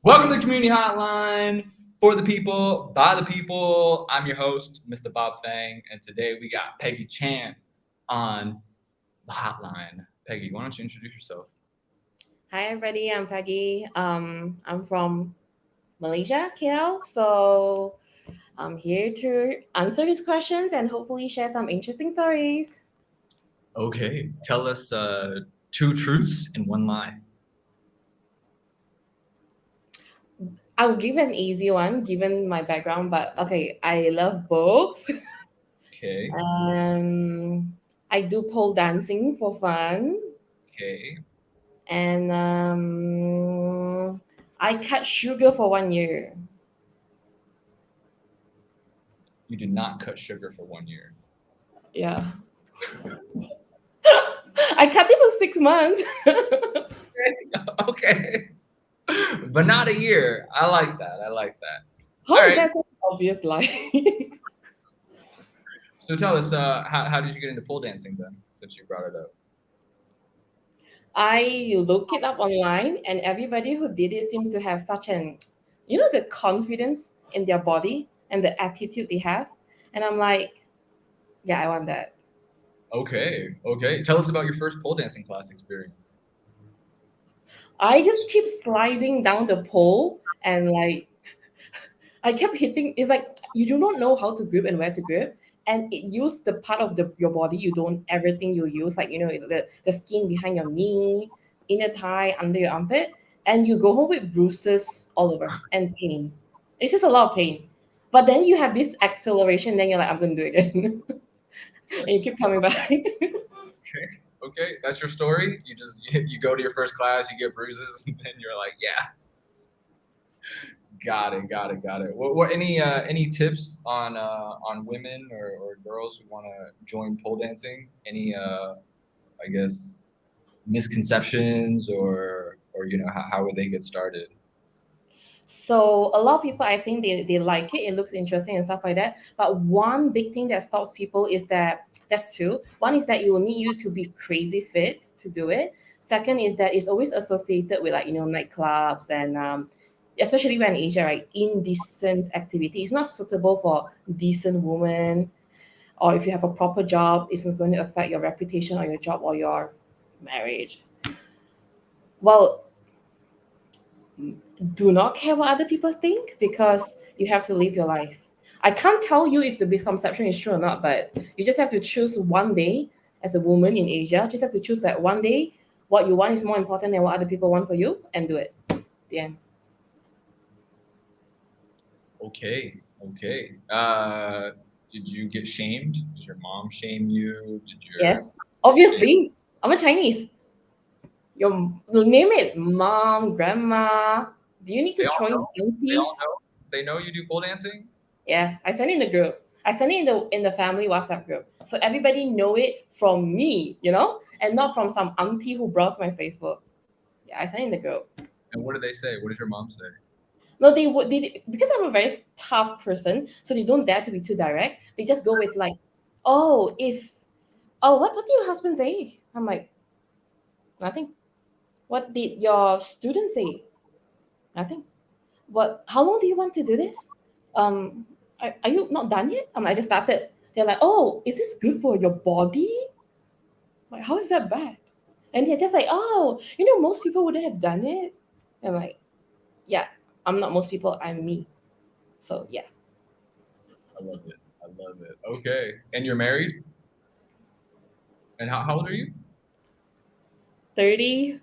Welcome to the Community Hotline for the people, by the people. I'm your host, Mr. Bob Fang, and today we got Peggy Chen on the hotline. Peggy, why don't you introduce yourself? Hi everybody, I'm Peggy. I'm from Malaysia, KL. So I'm here to answer these questions and hopefully share some interesting stories. Okay, tell us two truths and one lie. I will give an easy one given my background, but okay, I love books. Okay, I do pole dancing for fun, okay. and I cut sugar for 1 year. You did not cut sugar for 1 year. Yeah, I cut it for 6 months. Okay, but not a year. I like that. I like that. How All is right. that so obvious? Like. So tell us, how did you get into pole dancing then, since you brought it up? I look it up online, and everybody who did it seems to have such the confidence in their body and the attitude they have. And I'm like, yeah, I want that. Okay, okay. Tell us about your first pole dancing class experience. I just keep sliding down the pole, and like I kept hitting. It's like you do not know how to grip and where to grip, and it used the part of your body you don't everything you use, like the skin behind your knee, inner thigh, under your armpit, and you go home with bruises all over and pain. It's just a lot of pain. But then you have this acceleration, then you're like, I'm gonna do it again. And you keep coming back. Okay, okay. That's your story. You go to your first class, you get bruises, and then you're like, yeah, got it. What any tips on women or girls who want to join pole dancing? Any I guess misconceptions or how would they get started? So a lot of people, I think they like it. It looks interesting and stuff like that. But one big thing that stops people is that that's two. One is that it will need you to be crazy fit to do it. Second is that it's always associated with nightclubs and especially when in Asia, right? Indecent activity. It's not suitable for decent women, or if you have a proper job, it's not going to affect your reputation or your job or your marriage. Well, do not care what other people think because you have to live your life. I can't tell you if the misconception is true or not, but you just have to choose one day as a woman in Asia. Just have to choose that one day what you want is more important than what other people want for you and do it. The end. Okay, okay. Did you get shamed? Did your mom shame you? Did your Yes. Obviously, I'm a Chinese. Your name it, mom, grandma. Do you need they to all throw in know? They all aunties? know? They know you do pole dancing? Yeah, I send it in the group. I send it in the family WhatsApp group, so everybody know it from me, and not from some auntie who browsed my Facebook. Yeah, I send it in the group. And what do they say? What did your mom say? No, they would they because I'm a very tough person, so they don't dare to be too direct. They just go with like, oh, what did your husband say? I'm like, nothing. What did your student say? Nothing. What? How long do you want to do this? Um, are you not done yet? I just started. They're like, oh, is this good for your body? Like, how is that bad? And they're just like, oh, most people wouldn't have done it. I'm like, yeah, I'm not most people. I'm me. So yeah, I love it. I love it. Okay. And you're married? And how old are you? 30.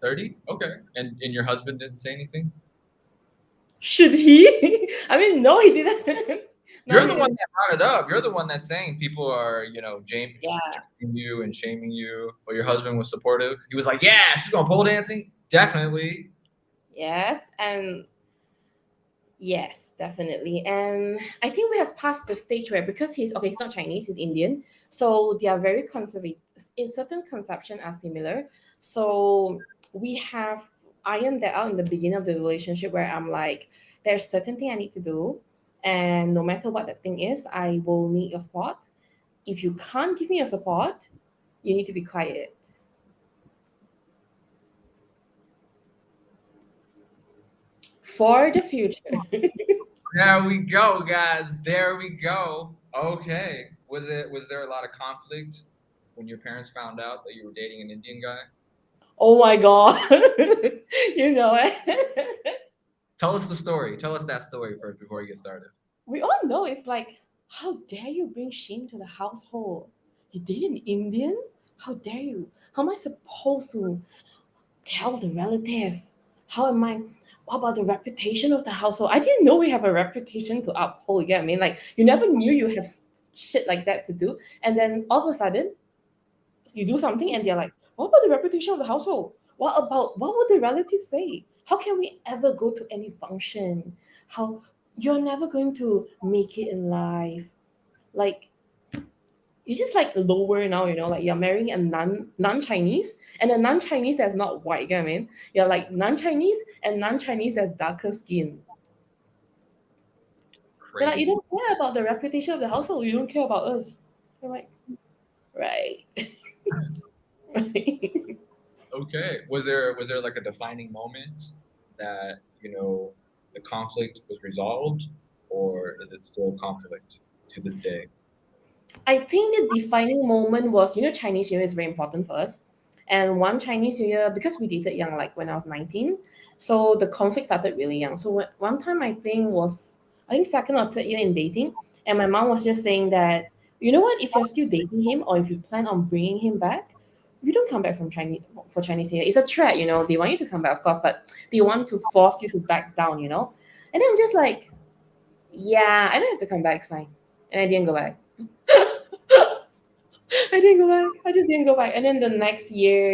30? Okay. And your husband didn't say anything? Should he? I mean, no, he didn't. No, You're he the one didn't. that brought it up. You're the one that's saying people are, Yeah. judging you and shaming you. But your husband was supportive. He was like, yeah, she's going pole dancing. Definitely. Yes, and yes, definitely. And I think we have passed the stage where because he's okay, he's not Chinese, he's Indian. So they are very conservative. In certain conception are similar. So we have ironed that out in the beginning of the relationship where I'm like, there's certain thing I need to do. And no matter what that thing is, I will need your support. If you can't give me your support, you need to be quiet. for the future. There we go, guys. There we go. Okay. Was there a lot of conflict when your parents found out that you were dating an Indian guy? Oh my god. You know it. Tell us the story. Tell us that story first before we get started. We all know it's like, how dare you bring shame to the household? You date an Indian? How dare you? How am I supposed to tell the relative? How am I? What about the reputation of the household? I didn't know we have a reputation to uphold. You get what I mean? Like, you never knew you have shit like that to do, and then all of a sudden you do something, and they're like, "What about the reputation of the household? What would the relatives say? How can we ever go to any function? How you're never going to make it in life? Like, you just like lower now, like you're marrying a non-Chinese, and a non-Chinese that's not white, you get what I mean? You're like non-Chinese and non-Chinese that's darker skin. They're like, you Crazy. don't care about the reputation of the household, you don't care about us. I'm like, right. Right. Okay. Was there like a defining moment that, the conflict was resolved, or is it still conflict to this day? I think the defining moment was, Chinese New Year is very important for us. And one Chinese New Year, because we dated young, like when I was 19, so the conflict started really young. So one time I think second or third year in dating, and my mom was just saying that, you know what, if you're still dating him or if you plan on bringing him back, you don't come back from Chinese for Chinese New Year. It's a threat, they want you to come back, of course, but they want to force you to back down. And then I'm just like, yeah, I don't have to come back, it's fine. And I didn't go back. I didn't go back. I just didn't go back. And then the next year,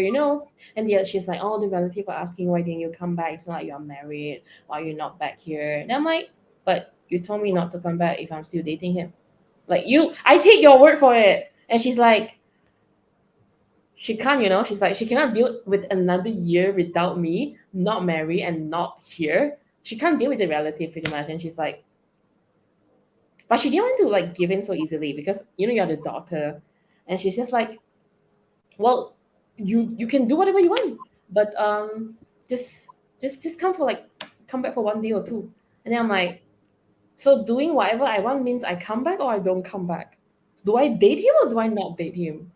and she's like, oh, the relative are asking, why didn't you come back? It's not like you're married. Why are you not back here? And I'm like, but you told me not to come back if I'm still dating him. Like, I take your word for it. And she's like, she can't, she's like, she cannot deal with another year without me, not married and not here. She can't deal with the relative pretty much. And she's like, but she didn't want to like give in so easily because you're the daughter. And she's just like, well, you can do whatever you want, but just come back for one day or two. And then I'm like, so doing whatever I want means I come back or I don't come back? Do I date him or do I not date him?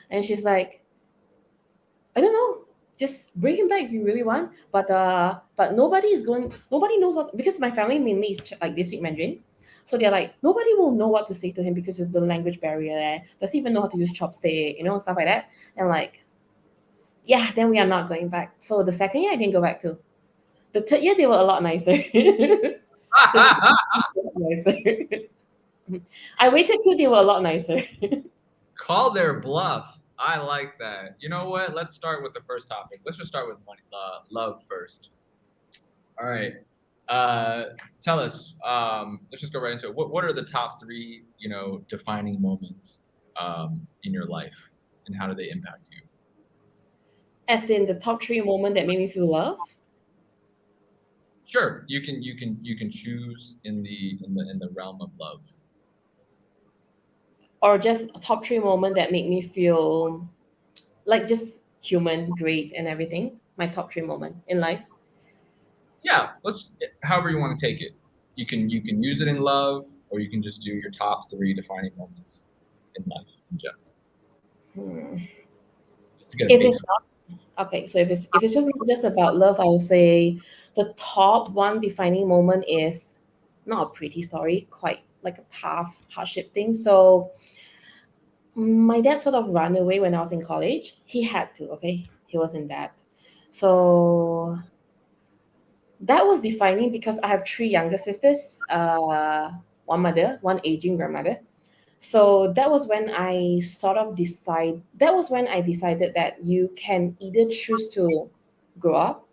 And she's like, I don't know, just bring him back if you really want, but nobody knows what, because my family mainly is like they speak Mandarin. So they're like, nobody will know what to say to him because it's the language barrier there. Does he even know how to use chopstick, stuff like that? And like, yeah, then we are not going back. So the second year I didn't go back to. The third year they were a lot nicer. The third year, they were a lot nicer. I waited till they were a lot nicer. Call their bluff. I like that. You know what? Let's start with the first topic. Let's just start with money, love first. All right. Tell us. Let's just go right into it. What are the top three, defining moments in your life, and how do they impact you? As in the top three moment that made me feel love. Sure, you can choose in the realm of love. Or just a top three moment that make me feel like just human, great, and everything. My top three moment in life. Yeah, let's however you want to take it. You can use it in love, or you can just do your top three defining moments in life in general, Hmm. just to get a If it's base. not okay, so if it's just about love, I would say the top one defining moment is not a pretty story, quite like a tough hardship thing. So my dad sort of ran away when I was in college. He had to, okay? He was in debt. So that was defining because I have three younger sisters, one mother, one aging grandmother. So that was when I decided that you can either choose to grow up,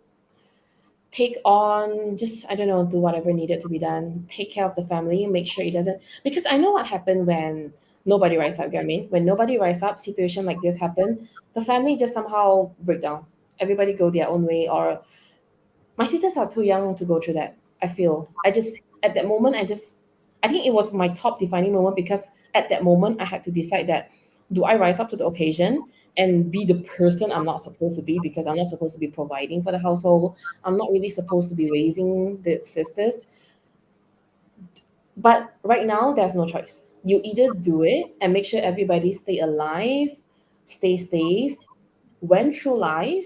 take on, just I don't know, do whatever needed to be done, take care of the family, make sure it doesn't, because I know what happened when nobody rise up. You get what I mean? When nobody rise up, situation like this happen, the family just somehow break down. Everybody go their own way, or my sisters are too young to go through that. I feel I just at that moment I think it was my top defining moment because at that moment I had to decide that do I rise up to the occasion and be the person I'm not supposed to be, because I'm not supposed to be providing for the household. I'm not really supposed to be raising the sisters. But right now, there's no choice. You either do it and make sure everybody stay alive, stay safe, went through life,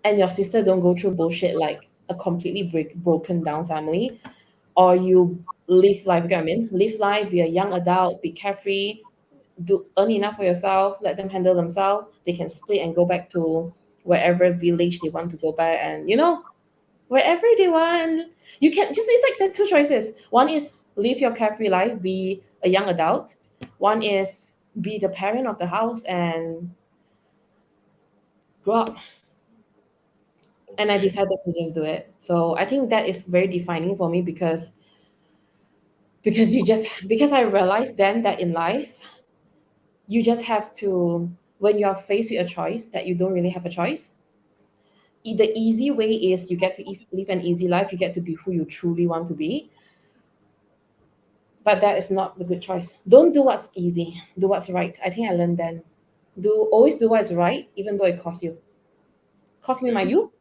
and your sister don't go through bullshit like a completely broken down family, or you live life. You get what I mean? Live life, be a young adult, be carefree, do earn enough for yourself, let them handle themselves. They can split and go back to wherever village they want to go back, and wherever they want. You can just, it's like the two choices. One is live your carefree life, be a young adult. One is be the parent of the house and grow up. And I Okay. decided to just do it. So I think that is very defining for me, because I realized then that in life you just have to, when you are faced with a choice that you don't really have a choice, the easy way is you get to live an easy life, you get to be who you truly want to be. But that is not the good choice. Don't do what's easy, do what's right. I think I learned then. Always do what's right, even though it costs you. Cost me my Okay. youth.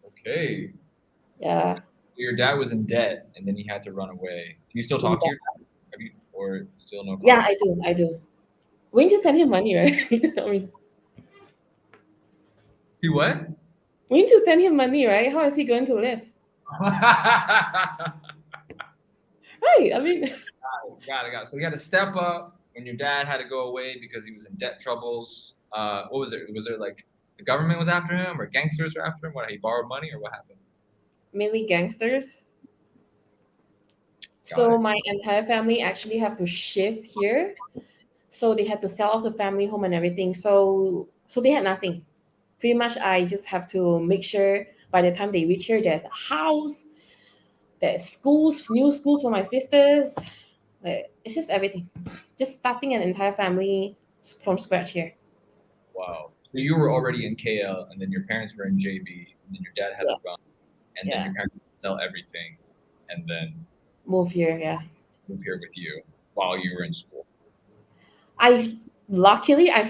Okay. Yeah. Your dad was in debt, and then he had to run away. Do you still In talk to that. your dad? Have you, or still no Yeah, contact? I do. We need to send him money, right? I mean, He what? we need to send him money, right? How is he going to live? Right. I mean, Got it. So you had to step up when your dad had to go away because he was in debt troubles. What was it? Was there like the government was after him, or gangsters were after him? What, he borrowed money, or what happened? mainly gangsters. Got So it. my entire family actually have to shift here. So they had to sell off the family home and everything. So they had nothing. Pretty much I just have to make sure by the time they reach here there's a house, there's schools, new schools for my sisters. Like, it's just everything. Just starting an entire family from scratch here. Wow. So you were already in KL, and then your parents were in JB, and then your dad had to Yeah. run, and then Yeah. your parents had to sell everything, and then Move here, yeah. move here with you while you were in school. I luckily I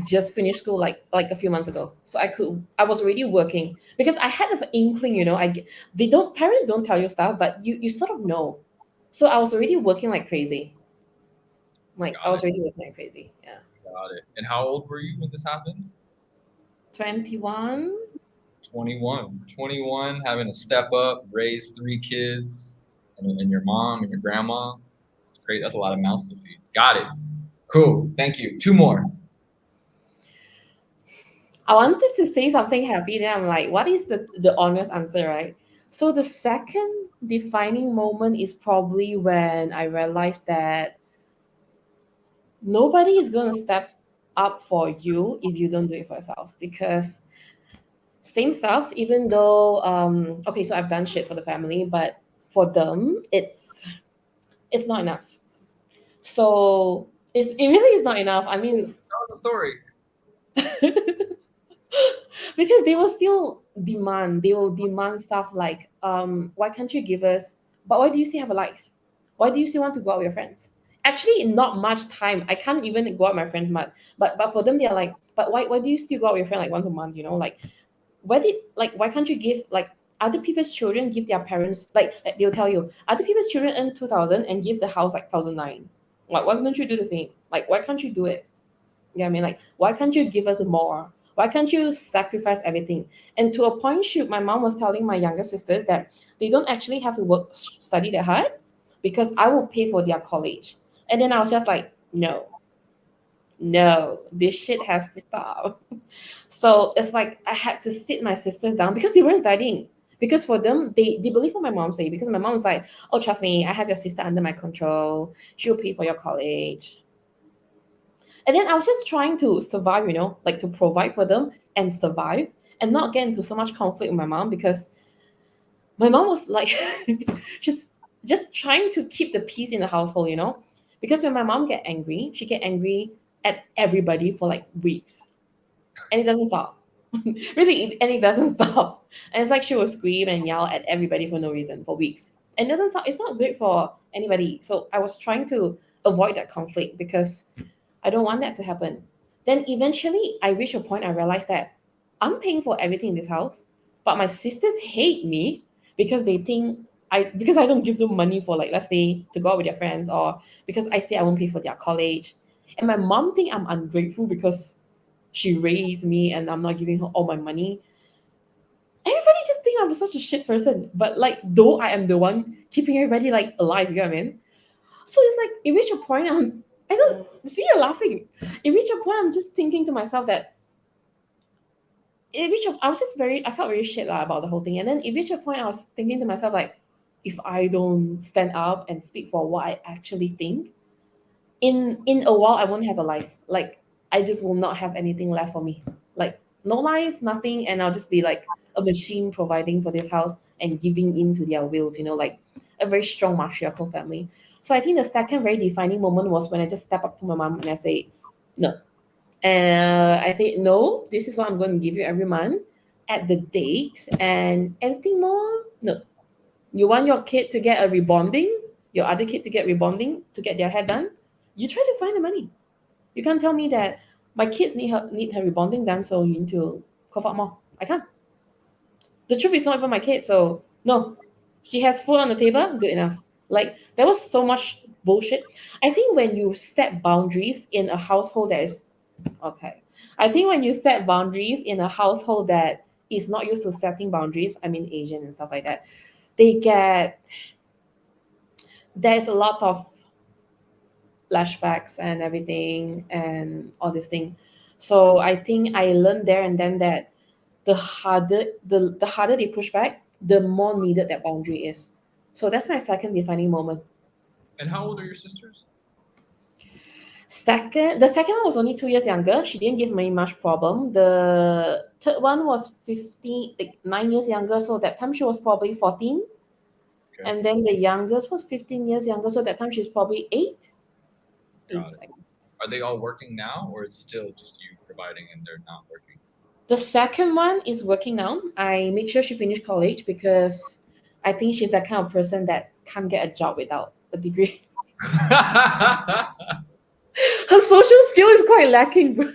just finished school like a few months ago, so I was already working because I had an inkling, they don't parents don't tell you stuff, but you sort of know. So I was already working like crazy. Like I Got was it. already working like crazy. Yeah, Got it. And how old were you when this happened? 21. 21. 21, having to step up, raise three kids, and your mom and your grandma. It's great. That's a lot of mouths to feed. Got it. Cool. Thank you. Two more. I wanted to say something happy, then I'm like, what is the honest answer, right? So the second defining moment is probably when I realized that nobody is going to step up for you if you don't do it for yourself. Because same stuff, even though okay, so I've done shit for the family, but for them it's not enough. So it really is not enough. I mean, Tell the story. because they will demand stuff like, why can't you give us, but why do you still have a life, why do you still want to go out with your friends? Actually, not much time, I can't even go out with my friends much, but for them they're like, but why do you still go out with your friend like once a month, like why can't you give, like, other people's children give their parents, like they'll tell you other people's children earn 2,000 and give the house like 1,009. Like, why don't you do the same? Like, why can't you do it? Yeah, I mean, like, why can't you give us more? Why can't you sacrifice everything? And to a point, shoot, my mom was telling my younger sisters that they don't actually have to study that hard because I will pay for their college. And then I was just like, no, no, this shit has to stop. So it's like I had to sit my sisters down because they weren't studying. Because for them, they believe what my mom say. Because my mom was like, oh, trust me, I have your sister under my control. She'll pay for your college. And then I was just trying to survive, like to provide for them and survive and not get into so much conflict with my mom, because my mom was like just just trying to keep the peace in the household. Because when my mom get angry, she get angry at everybody for like weeks. And it doesn't stop. Really, and it doesn't stop. And it's like she will scream and yell at everybody for no reason for weeks. And it doesn't stop. It's not great for anybody. So I was trying to avoid that conflict because I don't want that to happen. Then eventually I reached a point I realized that I'm paying for everything in this house, but my sisters hate me because they think because I don't give them money for, like, let's say, to go out with their friends, or because I say I won't pay for their college. And my mom think I'm ungrateful because she raised me and I'm not giving her all my money. Everybody just think I'm such a shit person. But like, though I am the one keeping everybody like alive, you know what I mean? So it's like it reached a point I don't see you laughing. It reached a point I'm just thinking to myself that I was just I felt very shit lah about the whole thing. And then it reached a point I was thinking to myself like, if I don't stand up and speak for what I actually think, in a while I won't have a life. Like, I just will not have anything left for me. Like, no life, nothing, and I'll just be like a machine providing for this house and giving in to their wills, like a very strong matriarchal family. So I think the second very defining moment was when I just step up to my mom and I say no. And I say no, this is what I'm going to give you every month at the date, and anything more, no. You want your kid to get a rebonding, your other kid to get rebonding to get their hair done, you try to find the money. You can't tell me that my kids need her rebonding done, so you need to cough out more. I can't. The truth is not even my kid, so no. She has food on the table, good enough. Like, there was so much bullshit. I think when you set boundaries in a household that is okay. I think when you set boundaries in a household that is not used to setting boundaries, I mean Asian and stuff like that, they get there's a lot of flashbacks and everything and all this thing. So I think I learned there and then that the harder they push back, the more needed that boundary is. So that's my second defining moment. And how old are your sisters? The second one was only 2 years younger. She didn't give me much problem. The third one was 15, like 9 years younger. So that time she was probably 14. Okay, And then the youngest was 15 years younger. So that time she's probably eight. Eight, got it. I guess. Are they all working now, or it's still just you providing and they're not working? The second one is working now. I make sure she finished college because I think she's that kind of person that can't get a job without a degree. Her social skill is quite lacking, bro.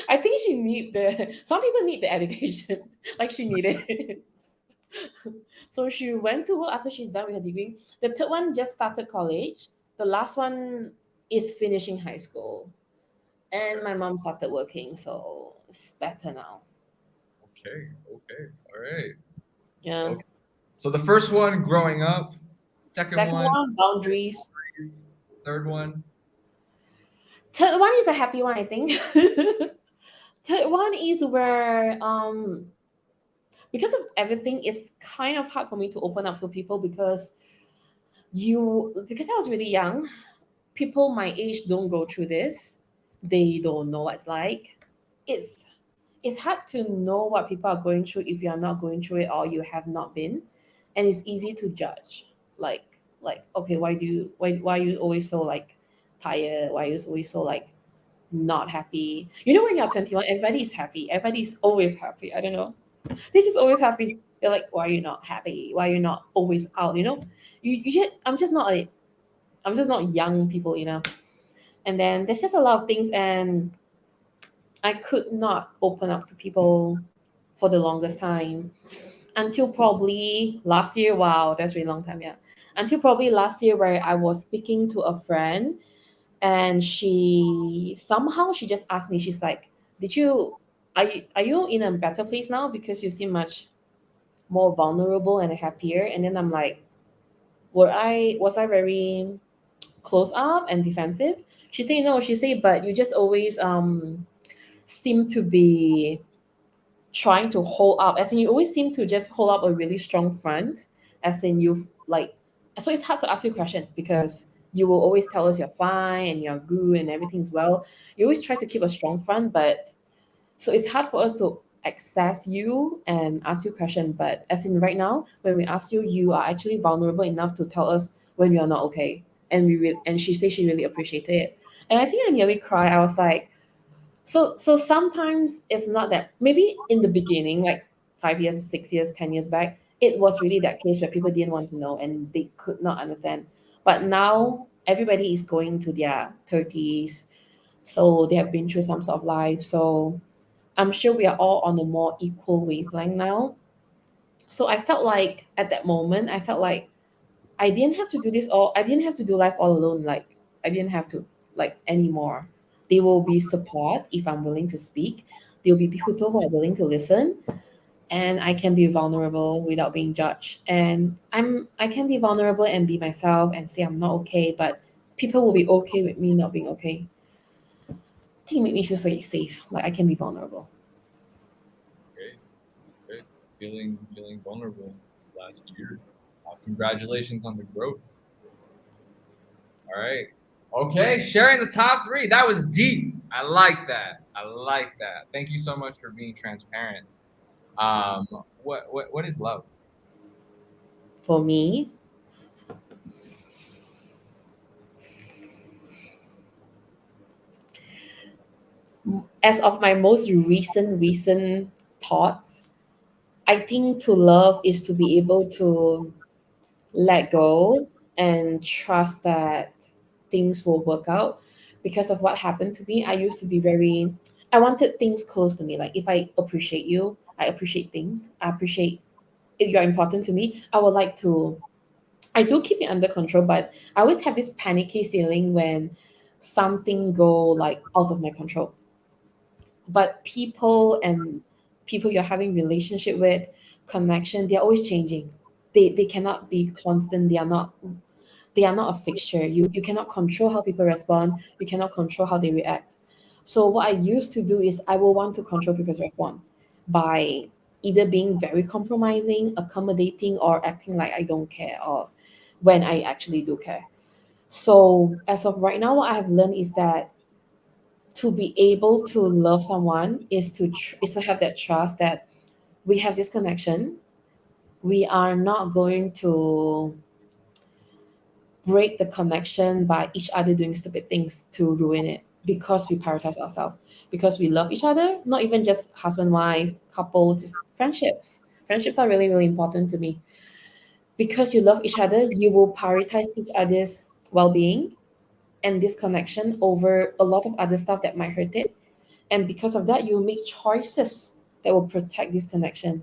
I think she need some people need the education. Like, she needed it. So she went to work after she's done with her degree. The third one just started college. The last one is finishing high school. And my mom started working, so it's better now. Okay, okay, all right. Yeah. Okay. So the first one, growing up. Second Second one, one, boundaries. boundaries. Third one, Third one is a happy one, I think. Third one is where because of everything, it's kind of hard for me to open up to people because I was really young. People my age don't go through this. They don't know what it's like. It's it's hard to know what people are going through if you are not going through it or you have not been, and it's easy to judge. Like, okay, why are you always so like tired? Why are you always so like not happy? When you're 21, everybody is happy. Everybody is always happy. I don't know. They're just always happy. They're like, why are you not happy? Why are you not always out? You just I'm just not young people. And then there's just a lot of things, and I could not open up to people for the longest time until probably last year. Wow, that's a really long time. Yeah, until probably last year, where I was speaking to a friend, and she just asked me. She's like, "Did you are you in a better place now? Because you seem much more vulnerable and happier." And then I'm like, was I very close up and defensive? She said no. She said, but you just always seem to be trying to hold up, as in you always seem to just hold up a really strong front, as in you've like, so it's hard to ask you a question because you will always tell us you're fine and you're good and everything's well. You always try to keep a strong front, but so it's hard for us to access you and ask you a question. But as in right now, when we ask you, you are actually vulnerable enough to tell us when you're not okay. And and she said she really appreciated it. And I think I nearly cried. I was like, so sometimes it's not that, maybe in the beginning, like 5 years, 6 years, 10 years back, it was really that case where people didn't want to know and they could not understand. But now everybody is going to their 30s, So they have been through some sort of life. So I'm sure we are all on a more equal wavelength now. So I felt like at that moment, I felt like I didn't have to do this all, I didn't have to do life all alone. Like I didn't have to like anymore. There will be support if I'm willing to speak. There will be people who are willing to listen, and I can be vulnerable without being judged. And I can be vulnerable and be myself and say I'm not okay, but people will be okay with me not being okay. I think it made me feel so safe. Like I can be vulnerable. Great, great. Feeling vulnerable last year. Congratulations on the growth. All right. Okay, sharing the top three. That was deep. I like that. I like that. Thank you so much for being transparent. Um, what is love? For me, as of my most recent thoughts, I think to love is to be able to let go and trust that things will work out. Because of what happened to me, I used to be very, I wanted things close to me. Like if I appreciate you, I appreciate things, I appreciate if you're important to me, I would like to, I do keep it under control, but I always have this panicky feeling when something go like out of my control. But people you're having relationship with, connection, they're always changing. They cannot be constant. They are not a fixture. You cannot control how people respond. You cannot control how they react. So what I used to do is I will want to control people's response by either being very compromising, accommodating, or acting like I don't care, or when I actually do care. So as of right now, what I have learned is that to be able to love someone is is to have that trust that we have this connection. We are not going to break the connection by each other doing stupid things to ruin it, because we prioritize ourselves, because we love each other, not even just husband wife couple, just friendships are really really important to me. Because you love each other, you will prioritize each other's well-being and this connection over a lot of other stuff that might hurt it. And because of that, you will make choices that will protect this connection.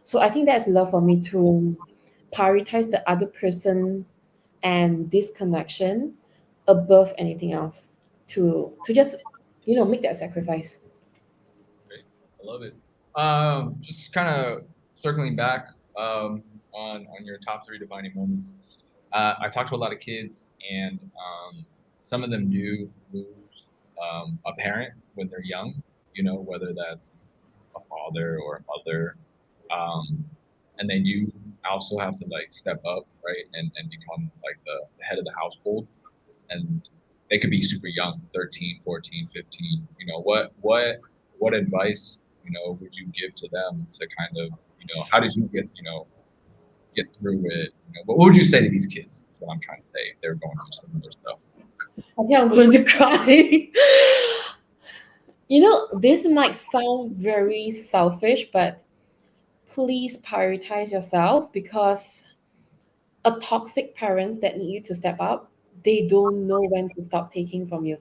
So I think that's love for me, to prioritize the other person and this connection above anything else, to just make that sacrifice. Great. I love it. Just kind of circling back on your top three defining moments. I talked to a lot of kids, and some of them do lose a parent when they're young. You know, whether that's a father or a mother, um, and they do also have to like step up, right, and become like the head of the household. And they could be super young, 13, 14, 15. You know, what advice, would you give to them to kind of, how did you get through it? What would you say to these kids? Is what I'm trying to say if they're going through similar stuff. I think I'm going to cry. This might sound very selfish, but please prioritize yourself, because a toxic parents that need you to step up, they don't know when to stop taking from you.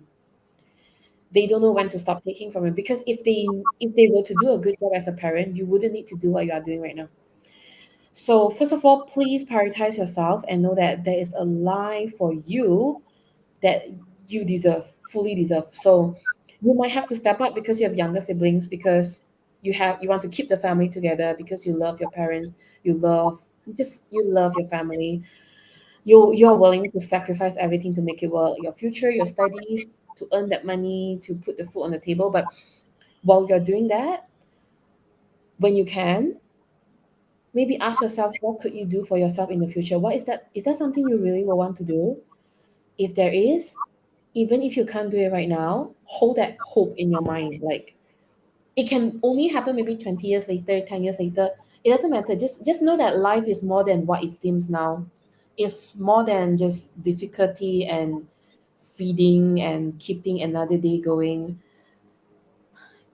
They don't know when to stop taking from you, because if they were to do a good job as a parent, you wouldn't need to do what you are doing right now. So first of all, please prioritize yourself and know that there is a life for you that you deserve, fully deserve. So you might have to step up because you have younger siblings, because you want to keep the family together, because you love your parents, you love your family. You're willing to sacrifice everything to make it work, your future, your studies, to earn that money, to put the food on the table. But while you're doing that, when you can, maybe ask yourself, what could you do for yourself in the future? Is that something you really will want to do? If there is, even if you can't do it right now, hold that hope in your mind. Like it can only happen maybe 20 years later, 10 years later. It doesn't matter. Just know that life is more than what it seems now. It's more than just difficulty and feeding and keeping another day going.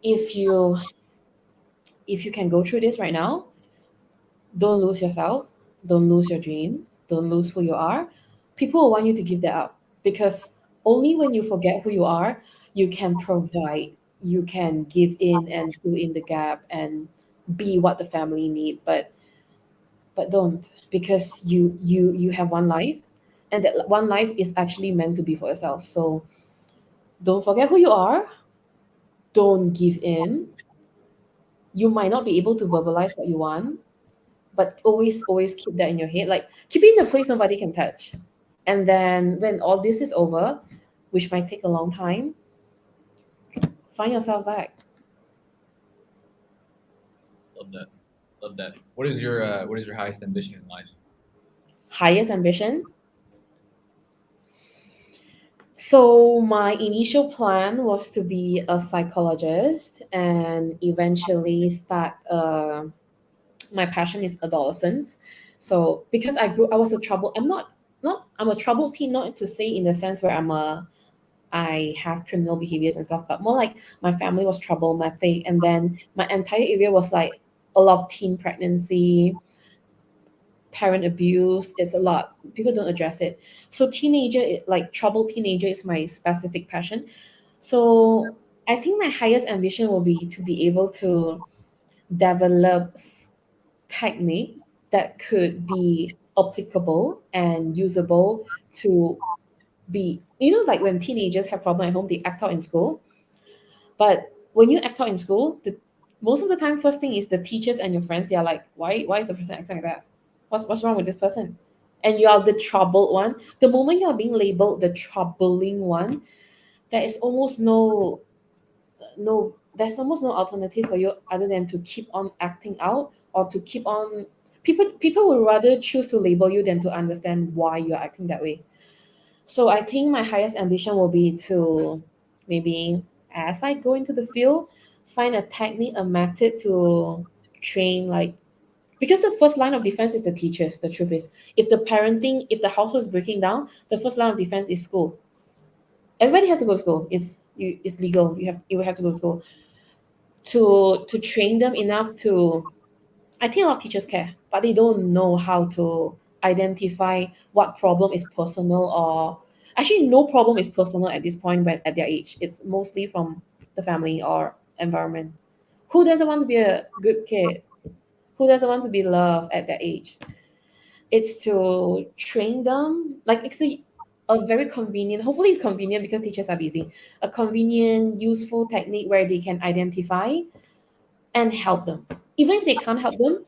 If you can go through this right now, don't lose yourself, don't lose your dream, don't lose who you are. People will want you to give that up, because Only when you forget who you are, you can provide, you can give in and fill in the gap and be what the family need. But don't, because you have one life, and that one life is actually meant to be for yourself. So don't forget who you are. Don't give in. You might not be able to verbalize what you want, but always keep that in your head. Like keep it in a place nobody can touch. And then when all this is over, which might take a long time, find yourself back. Love that. Love that. What is your highest ambition in life? Highest ambition. So my initial plan was to be a psychologist and eventually start. My passion is adolescence. So because I was a trouble. I'm a trouble teen. Not to say in the sense where I have criminal behaviors and stuff, but more like my family was problematic, and then my entire area was like a lot of teen pregnancy, parent abuse. It's a lot. People don't address it. So like troubled teenager, is my specific passion. So I think my highest ambition will be to be able to develop technique that could be applicable and usable to be, like when teenagers have problem at home, they act out in school. But when you act out in school, most of the time, first thing is the teachers and your friends, they are like, why is the person acting like that? What's wrong with this person? And you are the troubled one. The moment you are being labeled the troubling one, there is almost no there's almost no alternative for you other than to keep on acting out, or to keep on, people would rather choose to label you than to understand why you're acting that way. So I think my highest ambition will be to maybe, as I go into the field, find a technique, a method to train, like, because the first line of defense is the teachers. The truth is, if the household is breaking down, the first line of defense is school. Everybody has to go to school. It's legal. You will have to go to school to train them enough to. I think a lot of teachers care, but they don't know how to identify what problem is personal, or actually no problem is personal at this point when at their age. It's mostly from the family or environment. Who doesn't want to be a good kid? Who doesn't want to be loved at that age? It's to train them, like it's a very convenient, hopefully it's convenient because teachers are busy, a convenient, useful technique where they can identify and help them. Even if they can't help them,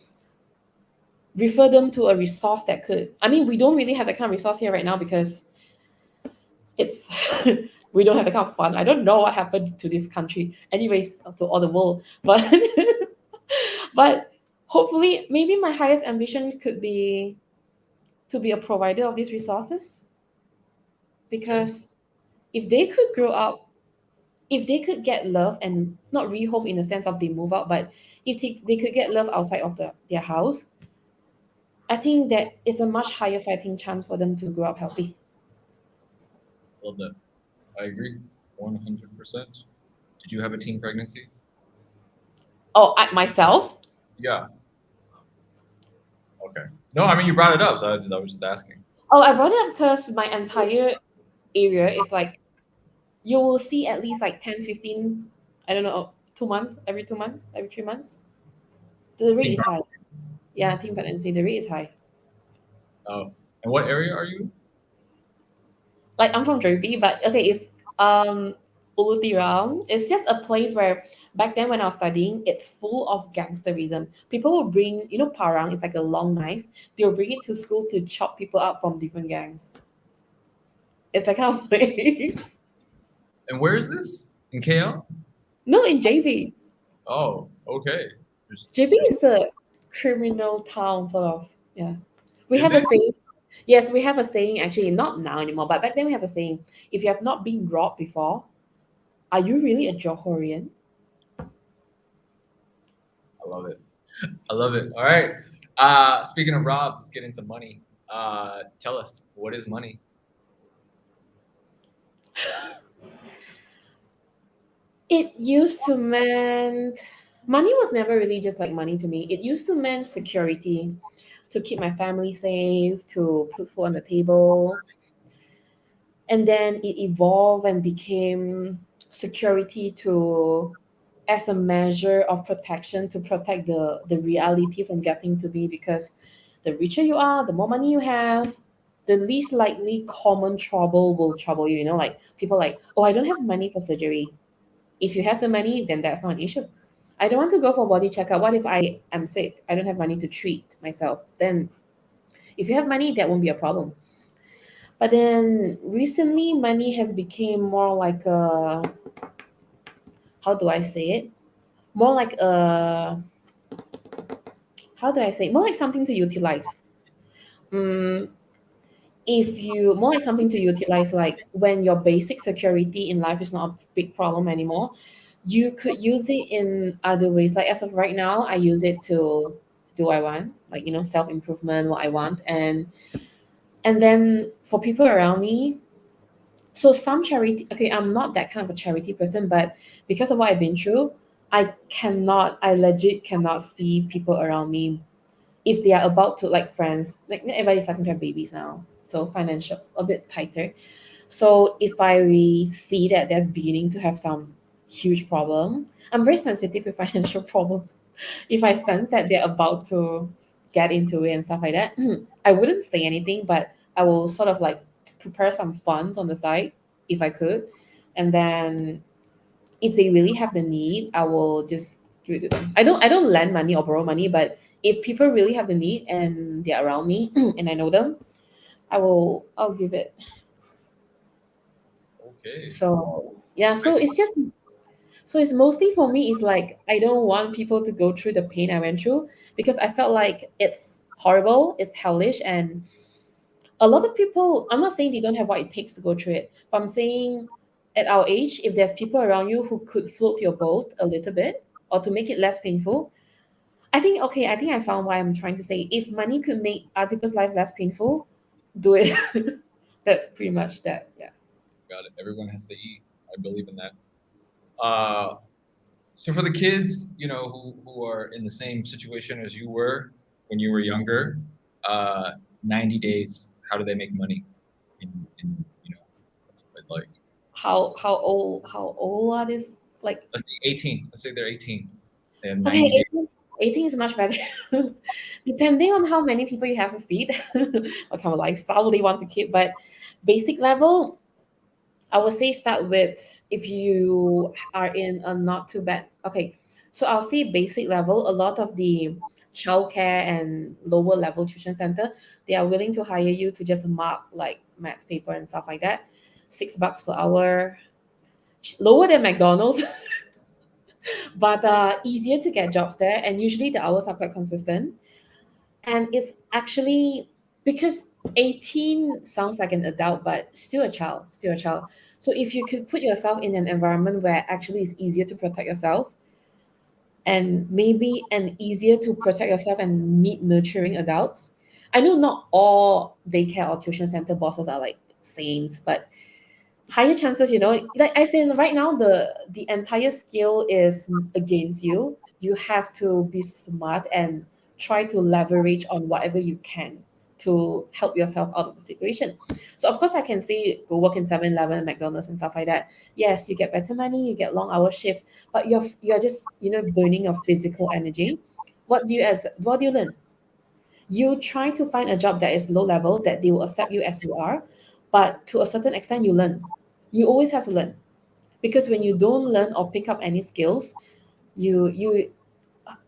refer them to a resource that could. I mean, we don't really have that kind of resource here right now because it's we don't have the kind of fun. I don't know what happened to this country, anyways, to all the world. But but hopefully, maybe my highest ambition could be to be a provider of these resources, Okay. because if they could grow up, if they could get love and not rehome in the sense of they move out, but if they could get love outside of their house, I think that is a much higher fighting chance for them to grow up healthy. Love that. I agree. 100%. Did you have a teen pregnancy? Oh, myself. Yeah. Okay. No, I mean you brought it up, so I was just asking. Oh, I brought it up because my entire area is like, you will see at least like 10, 15, I don't know, 2 months, every 2 months, every 3 months. The rate Teen is high. pregnancy. Yeah, teen pregnancy, the rate is high. Oh. And what area are you? Like I'm from Jersey, but okay, it's Ulutiram. It's just a place where back then when I was studying, it's full of gangsterism. People will bring, parang, it's like a long knife. They'll bring it to school to chop people up from different gangs. It's that kind of place. And where is this? In KL? No, in JB. Oh, okay. JB There's is the criminal town, sort of. Yeah. We is have a it? saying. Yes, we have a saying, actually, not now anymore, but back then we have a saying. If you have not been robbed before, are you really a Johorian? I love it. I love it. All right. Speaking of Rob, let's get into money. Tell us, what is money? It used to mean money was never really just like money to me. It used to mean security, to keep my family safe, to put food on the table. and then it evolved and became security to as a measure of protection to protect the reality from getting to me, because the richer you are, the more money you have, the least likely common trouble will trouble you. You know, like people like, oh, I don't have money for surgery. If you have the money, then that's not an issue. I don't want to go for body checkup. What if I am sick? I don't have money to treat myself. Then if you have money, that won't be a problem. But then recently money has become more like a, how do I say it? More like a, how do I say it? More like something to utilize. Mm, if you more like something to utilize, like when your basic security in life is not a big problem anymore, you could use it in other ways. Like as of right now, I use it to do what I want, like self improvement, what I want, and then for people around me. So some charity, okay, I'm not that kind of a charity person, but because of what I've been through, I legit cannot see people around me if they are about to, like friends, like not everybody's starting to have babies now, so financial a bit tighter. So if I see that there's beginning to have some huge problem, I'm very sensitive with financial problems. If I sense that they're about to get into it and stuff like that, I wouldn't say anything, but I will sort of like prepare some funds on the side if I could. And then if they really have the need, I will just give it to them. I don't lend money or borrow money, but if people really have the need and they're around me and I know them, I'll give it. Okay. So yeah, Nice. so it's mostly for me, it's like I don't want people to go through the pain I went through, because I felt like it's horrible, it's hellish, and a lot of people, I'm not saying they don't have what it takes to go through it, but I'm saying at our age, if there's people around you who could float your boat a little bit or to make it less painful, I think I found what I'm trying to say. If money could make other people's life less painful, do it. That's pretty much that. Yeah. Got it. Everyone has to eat. I believe in that. Uh, so for the kids, who are in the same situation as you were when you were younger, 90 days, how do they make money in like, How old are this? Like, let's say 18. Let's say they're 18. They have okay, 90 days. 18 is much better. Depending on how many people you have to feed, what kind of lifestyle they want to keep. But basic level, I would say start with, if you are in a not too bad. Okay, so I'll say basic level. A lot of the childcare and lower level tuition center, they are willing to hire you to just mark like maths paper and stuff like that. $6 per hour, lower than McDonald's, but easier to get jobs there. And usually the hours are quite consistent. And it's actually, because 18 sounds like an adult, but still a child, still a child. So if you could put yourself in an environment where actually it's easier to protect yourself, and maybe and easier to protect yourself and meet nurturing adults. I know not all daycare or tuition center bosses are like saints, but higher chances, like I think right now the entire skill is against you. You have to be smart and try to leverage on whatever you can to help yourself out of the situation. So of course I can say go work in 7-Eleven, McDonald's and stuff like that. Yes, you get better money, you get long hour shift, but you're just burning your physical energy. What do you learn? You try to find a job that is low level, that they will accept you as you are, but to a certain extent you learn. You always have to learn, because when you don't learn or pick up any skills, you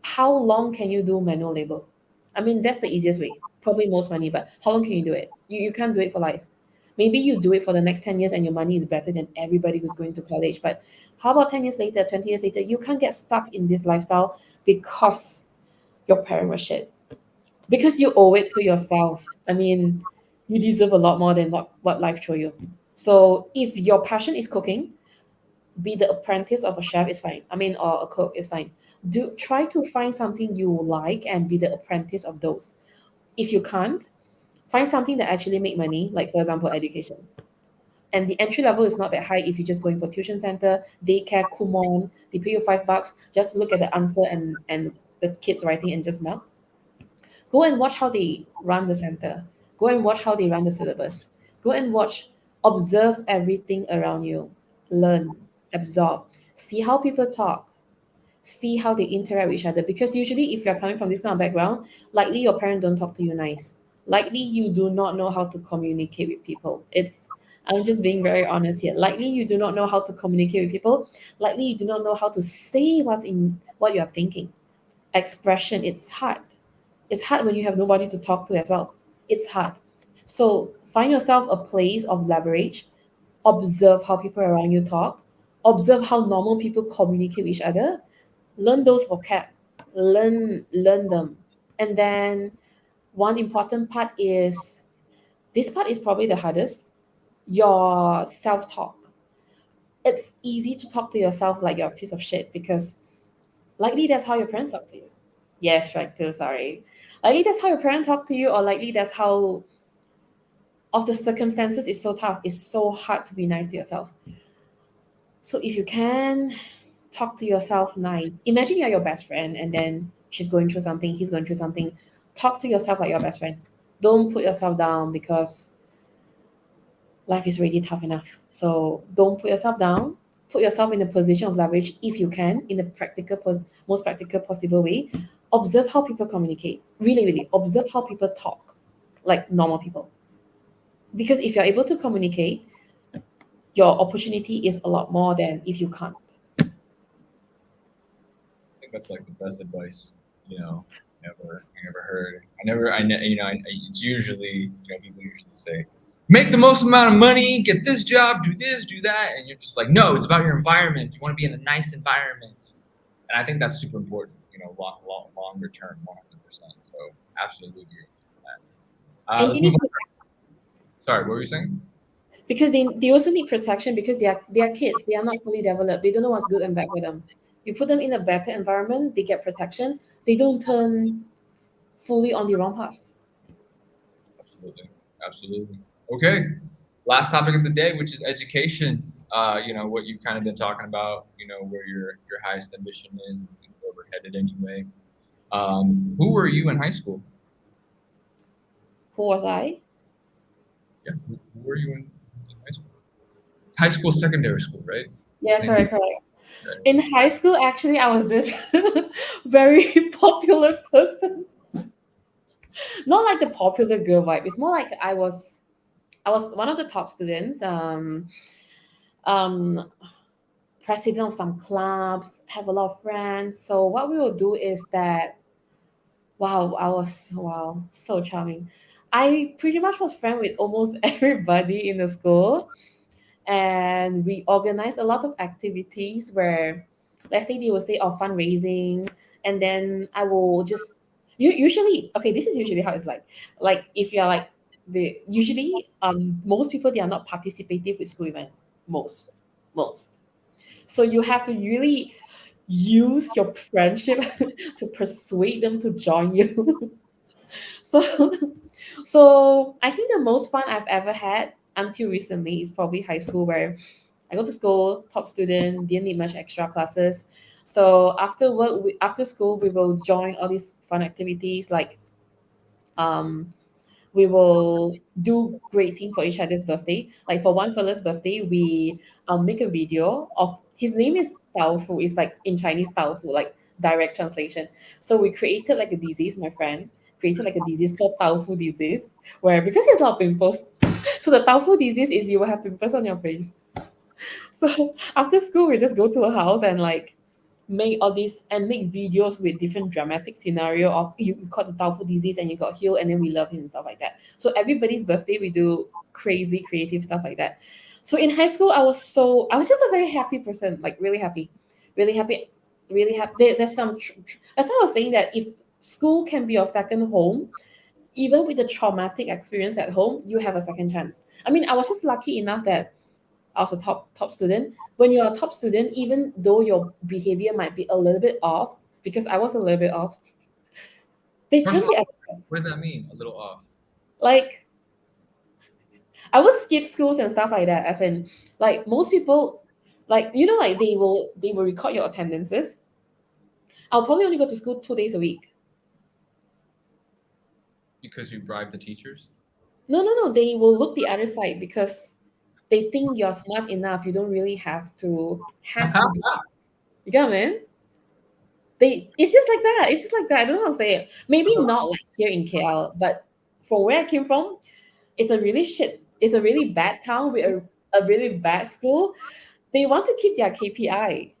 how long can you do manual labor? I mean, that's the easiest way, probably most money, but how long can you do it? You can't do it for life. Maybe you do it for the next 10 years and your money is better than everybody who's going to college, but how about 10 years later, 20 years later, you can't get stuck in this lifestyle because your parent was shit, because you owe it to yourself. I mean, you deserve a lot more than what life throw you. So if your passion is cooking, be the apprentice of a chef is fine. I mean, or a cook is fine. Do try to find something you like and be the apprentice of those. If you can't, find something that actually make money, like for example, education. And the entry level is not that high if you're just going for tuition center, daycare, Kumon, they pay you $5. Just look at the answer and the kids writing and just mark. Go and watch how they run the center. Go and watch how they run the syllabus. Go and watch Observe everything around you. Learn, absorb, see how people talk, see how they interact with each other. Because usually, if you're coming from this kind of background, likely your parents don't talk to you nice. Likely you do not know how to communicate with people. I'm just being very honest here. Likely you do not know how to communicate with people. Likely you do not know how to say what you are thinking. Expression, it's hard. It's hard when you have nobody to talk to as well. It's hard. So find yourself a place of leverage. Observe how people around you talk. Observe how normal people communicate with each other. Learn those vocab. Learn them. And then one important part is, this part is probably the hardest, your self-talk. It's easy to talk to yourself like you're a piece of shit because likely that's how your parents talk to you. Yes, right too, sorry. Likely that's how your parents talk to you, or likely that's how of the circumstances is so tough. It's so hard to be nice to yourself. So if you can talk to yourself nice, imagine you're your best friend and then she's going through something, he's going through something. Talk to yourself like your best friend. Don't put yourself down because life is really tough enough. So don't put yourself down. Put yourself in a position of leverage if you can, in the most practical possible way. Observe how people communicate. Really, really observe how people talk, like normal people. Because if you're able to communicate, your opportunity is a lot more than if you can't. I think that's like the best advice, I ever heard. I never, I, ne- you know, I, it's usually, people usually say, make the most amount of money, get this job, do this, do that. And you're just like, no, it's about your environment. You want to be in a nice environment. And I think that's super important, longer term, 100%. So absolutely agree with you on that. And Let's you move need on. Sorry, what were you saying? because they also need protection because they are kids. They are not fully developed. They don't know what's good and bad for them. You put them in a better environment, they get protection. They don't turn fully on the wrong path. Absolutely. Absolutely. Okay. Last topic of the day, which is education. What you've kind of been talking about, where your highest ambition is, and where we're headed anyway. Who were you in high school? Who was I? Yeah, who were you in high school? High school, secondary school, right? Yeah, Same. correct, correct. Right. In high school, actually, I was this very popular person. Not like the popular girl vibe. It's more like I was one of the top students. Um, President of some clubs, have a lot of friends. So what we will do is that, wow, wow, so charming. I pretty much was friend with almost everybody in the school, and we organized a lot of activities where, let's say they will say, oh, fundraising, and then I will just, you usually, okay, this is usually how it's like if you're like, the usually most people, they are not participative with school event. Most so you have to really use your friendship to persuade them to join you. so so I think the most fun I've ever had until recently is probably high school, where I go to school, top student, didn't need much extra classes. So after work, after school, we will join all these fun activities like um, we will do great thing for each other's birthday. Like for one fella's birthday, we make a video of his name is Tao Fu. It's like in Chinese Tao Fu, like direct translation. So we created like a disease. My friend created like a disease called Tao Fu disease, where because he has a lot of pimples, so the Tao Fu disease is you will have pimples on your face. So after school, we just go to a house and like make all these and make videos with different dramatic scenario of you caught the Tao disease and you got healed and then we love him and stuff like that. So everybody's birthday we do crazy creative stuff like that. So in high school I was just a very happy person, like really happy, really happy. There's some that's why I was saying that if school can be your second home, even with the traumatic experience at home, you have a second chance. I mean, I was just lucky enough that I was a top student. When you're a top student, even though your behavior might be a little bit off, because I was a little bit off, they First turn of the all, other. what does that mean? A little off. Like I would skip schools and stuff like that. As in, like most people, like like they will record your attendances. I'll probably only go to school 2 days a week. Because you bribed the teachers? No, no, no. They will look the other side because They think you're smart enough. You don't really have to be. You get what I mean? It's just like that. It's just like that. I don't know how to say it. Maybe not like here in KL, but from where I came from, it's a really bad town with a really bad school. They want to keep their KPI.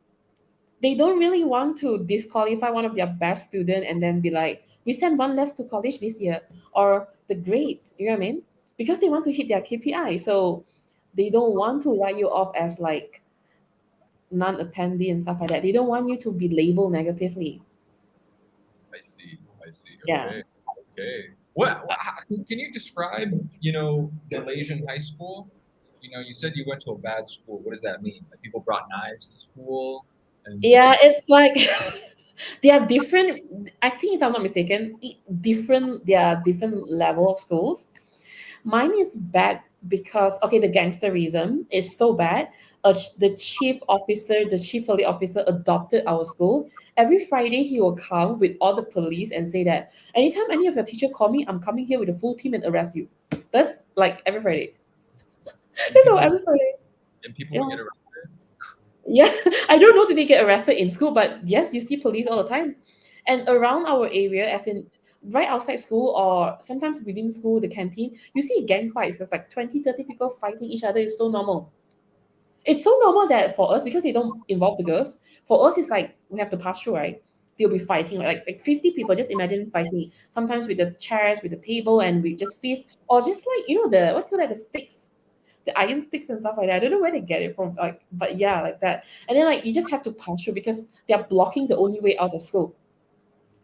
They don't really want to disqualify one of their best student and then be like, we send one less to college this year, or the grades, you know what I mean? Because they want to hit their KPI. So they don't want to write you off as like non-attendee and stuff like that. They don't want you to be labeled negatively. I see. I see. Yeah. Okay. Okay. Can you describe, Malaysian high school? You said you went to a bad school. What does that mean? Like people brought knives to school and Yeah, it's like they are different. I think if I'm not mistaken, there are different level of schools. Mine is bad because okay, the gangsterism is so bad. The chief police officer adopted our school. Every Friday, he will come with all the police and say that anytime any of your teacher call me, I'm coming here with a full team and arrest you. That's like every Friday. and That's all people every Friday. and people Yeah. would get arrested. Yeah, I don't know did they get arrested in school, but yes, you see police all the time. And around our area, as in right outside school or sometimes within school, the canteen, you see gang fights. There's like 20, 30 people fighting each other. It's so normal. It's so normal that for us, because they don't involve the girls, for us, it's like we have to pass through, right? They'll be fighting like 50 people. Just imagine fighting. Sometimes with the chairs, with the table, and we just fist, or just like, the what do you call that, the sticks, the iron sticks and stuff like that. I don't know where they get it from, like, but yeah, like that. And then like you just have to pass through because they're blocking the only way out of school.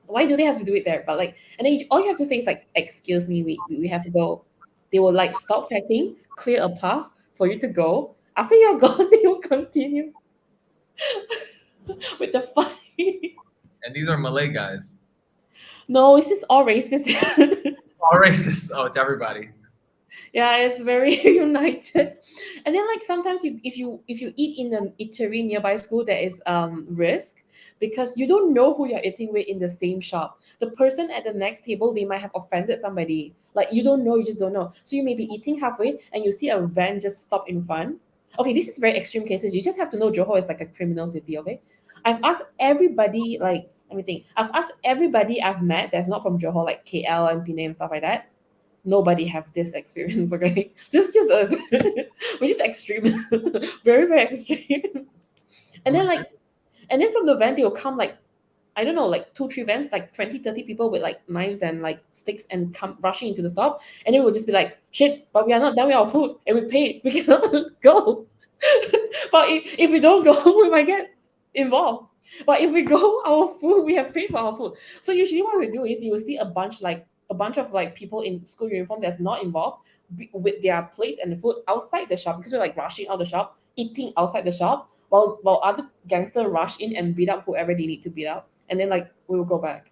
Why do they have to do it there? But like, and then all you have to say is like, "Excuse me, we have to go." They will like stop fighting, clear a path for you to go. After you're gone, they will continue with the fight. And these are Malay guys. No, it's just all racist. All racist. Oh, it's everybody. Yeah, it's very united. And then like sometimes if you eat in an eatery nearby school, there is risk because you don't know who you're eating with in the same shop. The person at the next table, they might have offended somebody. Like you don't know, you just don't know. So you may be eating halfway and you see a van just stop in front. Okay, this is very extreme cases. You just have to know Johor is like a criminal city, okay? I've asked everybody, like, let me think. I've asked everybody I've met that's not from Johor, like KL and Penang and stuff like that. Nobody have this experience, okay? Just us. We're just extreme. Very, very extreme. And then Okay. like and then from the van they will come like I don't know, like 2, 3 vans, like 20, 30 people with like knives and like sticks and come rushing into the stop. And then we'll just be like, shit, but we are not done with our food and we paid. We cannot go. But if we don't go, we might get involved. But if we go, our food, we have paid for our food. So usually what we do is you will see a bunch of like people in school uniform that's not involved with their plates and the food outside the shop because we're like rushing out the shop, eating outside the shop while other gangsters rush in and beat up whoever they need to beat up. And then like we will go back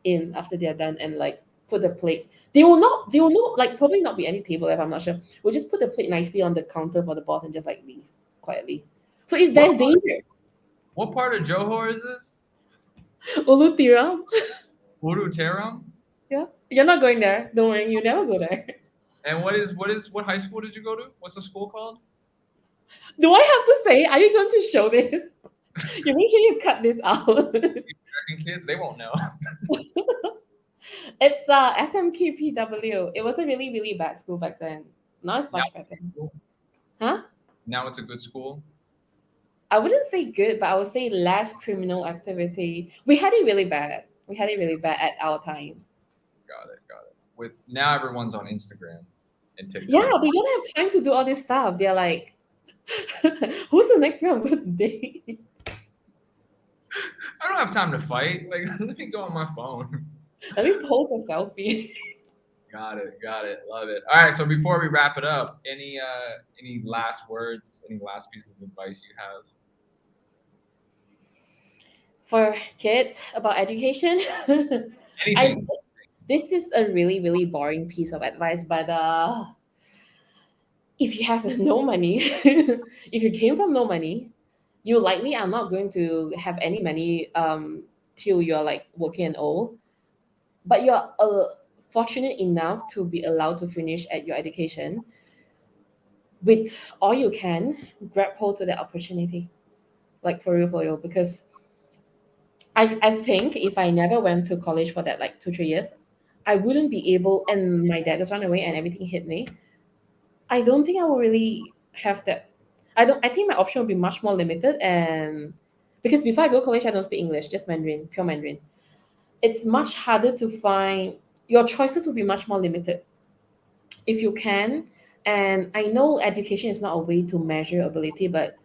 in after they're done and like put the plates. They will not like probably not be any table if I'm not sure. We'll just put the plate nicely on the counter for the boss and just like leave quietly. So it's What there's danger. what part of Johor is this? Ulu Tiram. Uru Teram? Yeah. You're not going there. Don't worry, you never go there. And what high school did you go to? What's the school called? Do I have to say? Are you going to show this? You make sure you cut this out. American kids, they won't know. It's SMKPW. It was a really, really bad school back then. Now it's Now much better. Huh? now it's a good school. I wouldn't say good, but I would say less criminal activity. We had it really bad. We had it really bad at our time. Got it, got it. With now everyone's on Instagram and Yeah, TikTok. they don't have time to do all this stuff. They're like, who's the next girl I'm going to date? I don't have time to fight. Like, let me go on my phone. Let me post a selfie. Got it, got it. Love it. All right, so before we wrap it up, any last words, any last piece of advice you have? For kids about education. I Anything. This is a really, really boring piece of advice, but if you have no money, if you came from no money, you likely are not going to have any money till you're like working and old. But you're fortunate enough to be allowed to finish at your education. with all you can, grab hold to that opportunity, like for real, because I think if I never went to college for that like 2 3 years, I wouldn't be able. And my dad just ran away, and everything hit me. I don't think I will really have that. I don't. I think my option will be much more limited, and because before I go college, I don't speak English, just Mandarin, pure Mandarin. It's much harder to find. Your choices will be much more limited if you can. And I know education is not a way to measure ability, but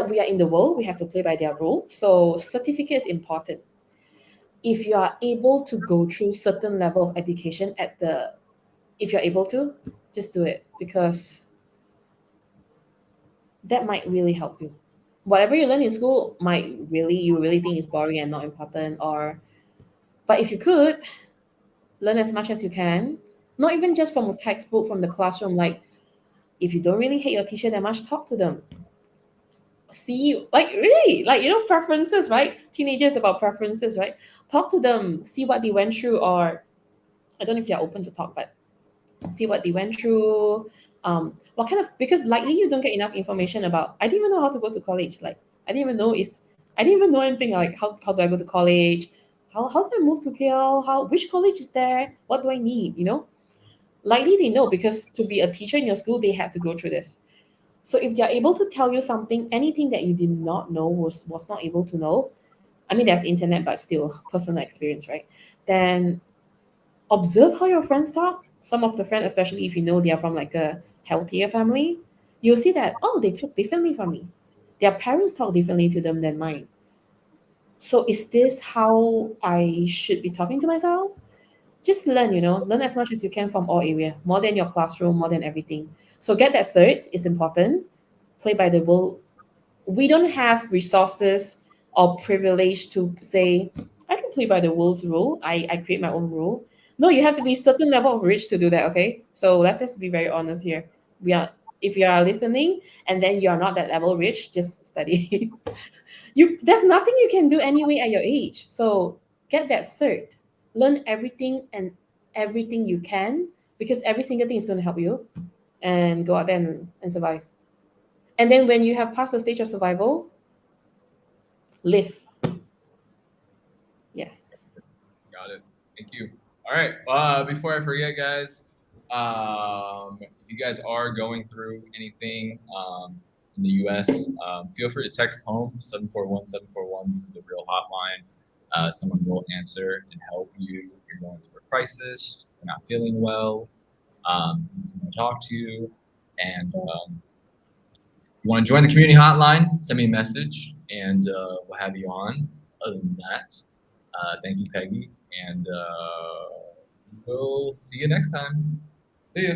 we are in the world. We have to play by their rule. So certificate is important. If you are able to go through certain level of education if you're able to, just do it, because that might really help you. Whatever you learn in school might really you really think is boring and not important, or but if you could learn as much as you can, not even just from a textbook, from the classroom. Like if you don't really hate your teacher that much, talk to them. See, like really, like preferences, right? Teenagers about preferences, right? Talk to them, see what they went through, or I don't know if they're open to talk, but see what they went through. What kind of, because likely you don't get enough information about. I didn't even know how to go to college. Like I didn't even know anything like how do I go to college? How do I move to KL? How which college is there? What do I need? Likely they know, because to be a teacher in your school, they had to go through this. So if they're able to tell you something, anything that you did not know, was not able to know, I mean there's internet, but still personal experience, right? Then observe how your friends talk. Some of the friends, especially if you know they are from like a healthier family, you'll see that, oh, they talk differently from me. Their parents talk differently to them than mine. So is this how I should be talking to myself? Just learn, learn as much as you can from all area, more than your classroom, more than everything. So get that cert is important. Play by the rule. We don't have resources or privilege to say, I can play by the rules rule. I create my own rule. No, you have to be certain level of rich to do that, okay? So let's just be very honest here. We are If you are listening and then you are not that level rich, just study. There's nothing you can do anyway at your age. So get that cert. Learn everything and everything you can, because every single thing is going to help you, and go out there and survive. And then when you have passed the stage of survival, live. Yeah. Got it. Thank you. All right. Before I forget, guys, if you guys are going through anything in the U.S., feel free to text home 741-741. This is a real hotline. Someone will answer and help you if you're going through a crisis, if you're not feeling well, need someone to talk to, and if you want to join the community hotline, send me a message, and we'll have you on. Other than that, thank you, Peggy, and we'll see you next time. See ya.